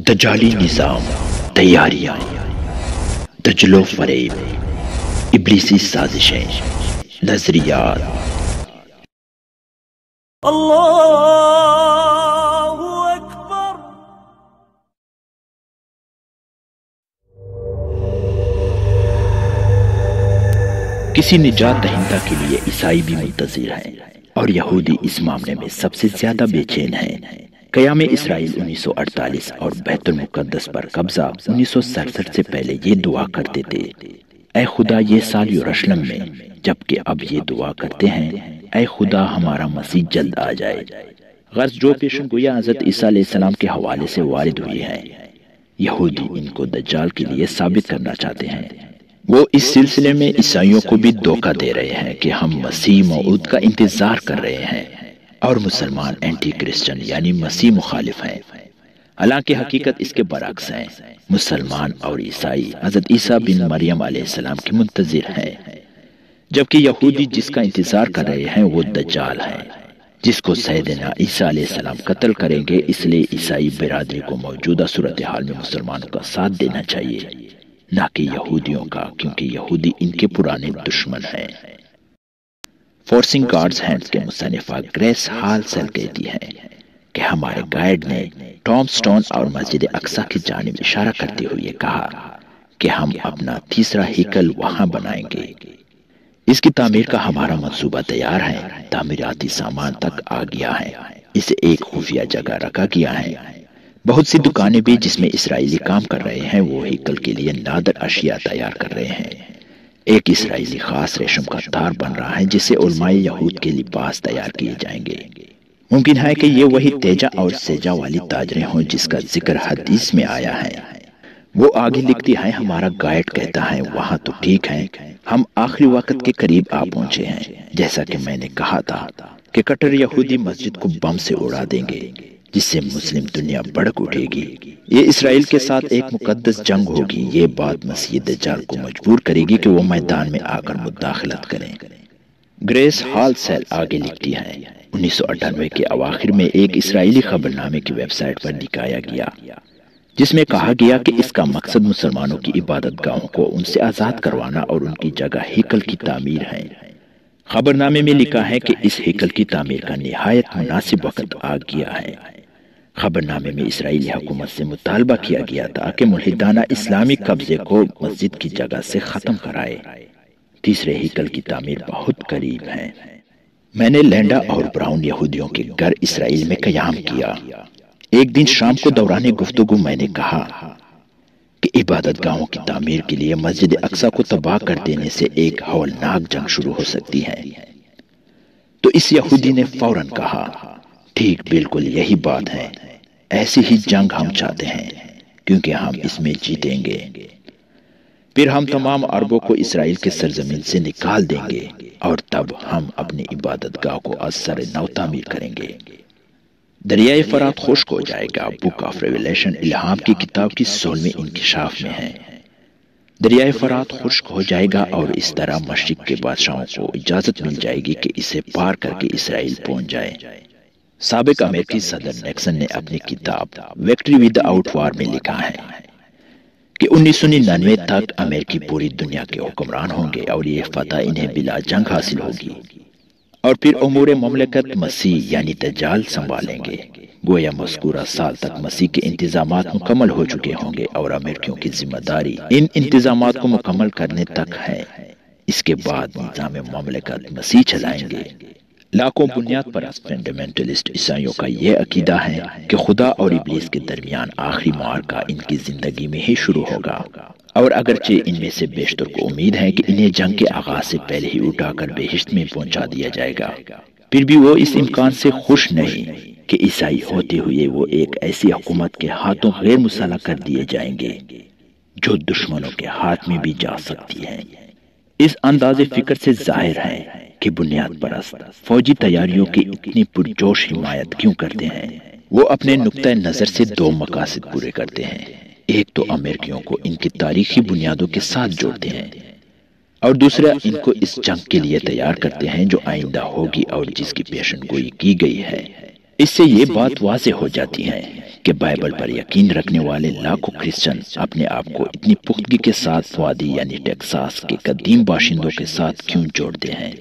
دجالی نظام، تیاریاں، دجل و فریب، ابلیسی سازشیں، نظریات۔ اللہ اکبر۔ کسی نجات دہندہ کے لیے عیسائی بھی منتظر ہیں اور یہودی اس معاملے میں سب سے زیادہ بے چین ہیں۔ قیام اسرائیل 1948 اور بیت المقدس پر قبضہ 1967 سے پہلے یہ دعا کرتے تھے، اے خدا یہ سال یروشلم میں، جبکہ اب یہ دعا کرتے ہیں، اے خدا ہمارا مسیح جلد آ جائے۔ غرض جو پیشن گویا حضرت عیسیٰ علیہ السلام کے حوالے سے وارد ہوئی ہیں۔ یہودی ان کو دجال کے لیے ثابت کرنا چاہتے ہیں۔ وہ اس سلسلے میں عیسائیوں کو بھی دھوکہ دے رہے ہیں کہ ہم مسیح موعود کا انتظار کر رہے ہیں، اور مسلمان اینٹی کرسچن یعنی مسیح مخالف ہیں۔ حالانکہ حقیقت اس کے برعکس ہیں۔ مسلمان اور عیسائی حضرت عیسیٰ بن مریم علیہ السلام کے منتظر ہیں، جبکہ یہودی جس کا انتظار کر رہے ہیں وہ دجال ہے، جس کو سیدنا عیسیٰ علیہ السلام قتل کریں گے۔ اس لیے عیسائی برادری کو موجودہ صورتحال میں مسلمانوں کا ساتھ دینا چاہیے، نہ کہ یہودیوں کا، کیونکہ یہودی ان کے پرانے دشمن ہیں۔ فورسنگ گاڈز ہینڈز کے مصنفہ گریس ہال سیل کہتی ہیں کہ ہمارے گائیڈ نے ٹام سٹون اور مسجد اقصی کی جانب اشارہ کرتے ہوئے کہا کہ ہم اپنا تیسرا ہیکل وہاں بنائیں گے۔ اس کی تعمیر کا ہمارا منصوبہ تیار ہے، تعمیراتی سامان تک آ گیا ہے، اسے ایک خفیہ جگہ رکھا گیا ہے۔ بہت سی دکانیں بھی جس میں اسرائیلی کام کر رہے ہیں وہ ہیکل کے لیے نادر اشیاء تیار کر رہے ہیں۔ ایک اسرائیلی خاص ریشم کا تار بن رہا ہے جس سے علماء یہود کے لباس تیار کیے جائیں گے۔ ممکن ہے کہ یہ وہی تیجا اور سیجا والی تاجریں ہوں جس کا ذکر حدیث میں آیا ہے۔ وہ آگے لکھتی ہے، ہمارا گائیڈ کہتا ہے وہاں تو ٹھیک ہے، ہم آخری وقت کے قریب آ پہنچے ہیں۔ جیسا کہ میں نے کہا تھا کہ کٹر یہودی مسجد کو بم سے اڑا دیں گے، جس سے مسلم دنیا بھڑک اٹھے گی۔ یہ اسرائیل کے ساتھ ایک مقدس جنگ ہوگی۔ یہ بات مسیح دجال کو مجبور کرے گی کہ وہ میدان میں آ کر مداخلت کریں۔ گریس ہال سیل آگے لکھتی ہے، 1998 کے اواخر میں ایک اسرائیلی خبرنامے کی ویب سائٹ پر دکھایا گیا جس میں کہا گیا کہ اس کا مقصد مسلمانوں کی عبادت گاہوں کو ان سے آزاد کروانا اور ان کی جگہ ہیکل کی تعمیر ہے۔ خبرنامے میں لکھا ہے کہ اس ہیکل کی تعمیر کا نہایت مناسب وقت آ گیا ہے۔ خبرنامے میں اسرائیلی حکومت سے مطالبہ کیا گیا تھا کہ ملحدانہ اسلامی قبضے کو مسجد کی جگہ سے ختم کرائے۔ تیسرے ہیکل کی تعمیر بہت قریب ہے۔ میں نے لینڈا اور براؤن یہودیوں کے گھر اسرائیل میں قیام کیا۔ ایک دن شام کو دوران گفتگو میں نے کہا کہ عبادت گاہوں کی تعمیر کے لیے مسجد اقصی کو تباہ کر دینے سے ایک ہولناک جنگ شروع ہو سکتی ہے۔ تو اس یہودی نے فوراً کہا، ٹھیک، بالکل یہی بات ہے، ایسی ہی جنگ ہم چاہتے ہیں کیونکہ ہم اس میں جیتیں گے۔ پھر ہم تمام عربوں کو اسرائیل کے سرزمین سے نکال دیں گے اور تب ہم اپنی عبادت گاہ کو از سر نو تعمیر کریں گے۔ دریائے فرات خشک ہو جائے گا۔ بک آف ریویلیشن الہام کی کتاب کی 16ویں انکشاف میں ہے۔ دریائے فرات خشک ہو جائے گا اور اس طرح مشرق کے بادشاہوں کو اجازت مل جائے گی کہ اسے پار کر کے اسرائیل پہنچ جائے۔ سابق امریکی صدر نیکسن نے اپنی کتاب وکٹری ود آؤٹ وار میں لکھا ہے کہ 1999 تک امریکی پوری دنیا کے حکمران ہوں گے اور یہ فتح انہیں بلا جنگ حاصل ہوگی، اور پھر امور مملکت مسیح یعنی دجال سنبھالیں گے۔ گویا مذکورہ سال تک مسیح کے انتظامات مکمل ہو چکے ہوں گے اور امریکیوں کی ذمہ داری ان انتظامات کو مکمل کرنے تک ہے۔ اس کے بعد نظام مملکت مسیح چلائیں گے۔ لاکھوں بنیاد پرست فنڈامنٹلسٹ عیسائیوں کا یہ عقیدہ ہے کہ خدا اور ابلیس کے درمیان آخری معرکہ ان کی زندگی میں ہی شروع ہوگا، اور اگرچہ ان میں سے بیشتر کو امید ہے کہ انہیں جنگ کے آغاز سے پہلے ہی اٹھا کر بہشت میں پہنچا دیا جائے گا، پھر بھی وہ اس امکان سے خوش نہیں کہ عیسائی ہوتے ہوئے وہ ایک ایسی حکومت کے ہاتھوں غیر مسلح کر دیے جائیں گے جو دشمنوں کے ہاتھ میں بھی جا سکتی ہے۔ اس انداز فکر سے ظاہر ہے کہ بنیاد پرست فوجی تیاریوں کی اتنی پرجوش حمایت کیوں کرتے ہیں۔ وہ اپنے نقطہ نظر سے دو مقاصد پورے کرتے ہیں، ایک تو امریکیوں کو ان کی تاریخی بنیادوں کے ساتھ جوڑتے ہیں، اور دوسرا ان کو اس جنگ کے لیے تیار کرتے ہیں جو آئندہ ہوگی اور جس کی پیشن گوئی کی گئی ہے۔ اس سے یہ بات واضح ہو جاتی ہے کہ بائبل پر یقین رکھنے والے لاکھوں کرسچن اپنے آپ کو اتنی پختگی کے ساتھ وادی یعنی ٹیکساس کے قدیم باشندوں کے ساتھ کیوں جوڑتے ہیں۔